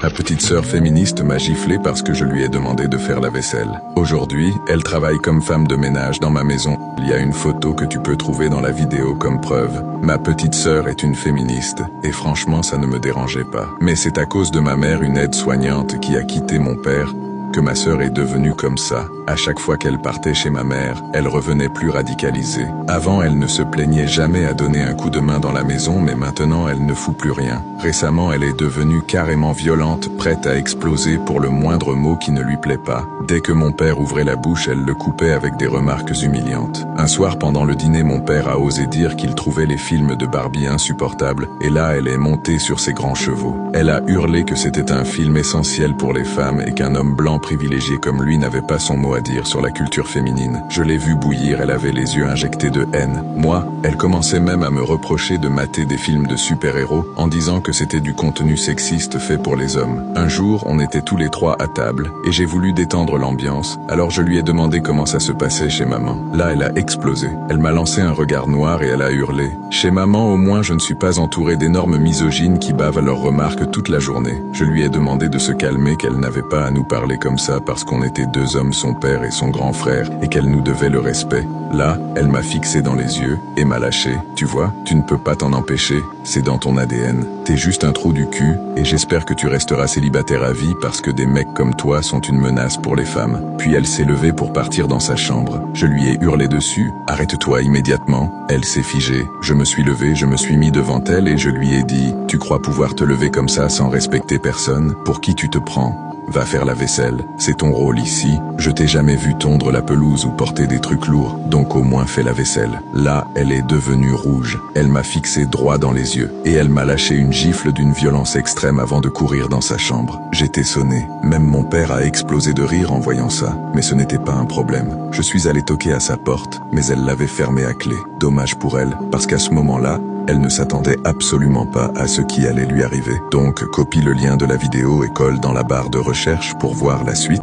Ma petite sœur féministe m'a giflé parce que je lui ai demandé de faire la vaisselle. Aujourd'hui, elle travaille comme femme de ménage dans ma maison. Il y a une photo que tu peux trouver dans la vidéo comme preuve. Ma petite sœur est une féministe, et franchement ça ne me dérangeait pas. Mais c'est à cause de ma mère, une aide-soignante, qui a quitté mon père, que ma sœur est devenue comme ça. À chaque fois qu'elle partait chez ma mère, elle revenait plus radicalisée. Avant, elle ne se plaignait jamais à donner un coup de main dans la maison, mais maintenant, elle ne fout plus rien. Récemment, elle est devenue carrément violente, prête à exploser pour le moindre mot qui ne lui plaît pas. Dès que mon père ouvrait la bouche, elle le coupait avec des remarques humiliantes. Un soir, pendant le dîner, mon père a osé dire qu'il trouvait les films de Barbie insupportables, et là, elle est montée sur ses grands chevaux. Elle a hurlé que c'était un film essentiel pour les femmes et qu'un homme blanc privilégié comme lui n'avait pas son mot à dire sur la culture féminine. Je l'ai vue bouillir, elle avait les yeux injectés de haine. Moi, elle commençait même à me reprocher de mater des films de super-héros en disant que c'était du contenu sexiste fait pour les hommes. Un jour, on était tous les trois à table et j'ai voulu détendre l'ambiance, alors je lui ai demandé comment ça se passait chez maman. Là, elle a explosé. Elle m'a lancé un regard noir et elle a hurlé. Chez maman, au moins, je ne suis pas entouré d'énormes misogynes qui bavent à leurs remarques toute la journée. Je lui ai demandé de se calmer, qu'elle n'avait pas à nous parler comme ça parce qu'on était deux hommes, son père et son grand frère, et qu'elle nous devait le respect. Là, elle m'a fixé dans les yeux et m'a lâché. Tu vois, tu ne peux pas t'en empêcher, c'est dans ton ADN. T'es juste un trou du cul, et j'espère que tu resteras célibataire à vie parce que des mecs comme toi sont une menace pour les femmes. Puis elle s'est levée pour partir dans sa chambre. Je lui ai hurlé dessus, arrête-toi immédiatement. Elle s'est figée. Je me suis levé, je me suis mis devant elle et je lui ai dit, tu crois pouvoir te lever comme ça sans respecter personne? Pour qui tu te prends? Va faire la vaisselle, c'est ton rôle ici. Je t'ai jamais vu tondre la pelouse ou porter des trucs lourds, donc au moins fais la vaisselle. Là, elle est devenue rouge. Elle m'a fixé droit dans les yeux, et elle m'a lâché une gifle d'une violence extrême avant de courir dans sa chambre. J'étais sonné. Même mon père a explosé de rire en voyant ça, mais ce n'était pas un problème. Je suis allé toquer à sa porte, mais elle l'avait fermée à clé. Dommage pour elle, parce qu'à ce moment-là, elle ne s'attendait absolument pas à ce qui allait lui arriver. Donc, copie le lien de la vidéo et colle dans la barre de recherche pour voir la suite.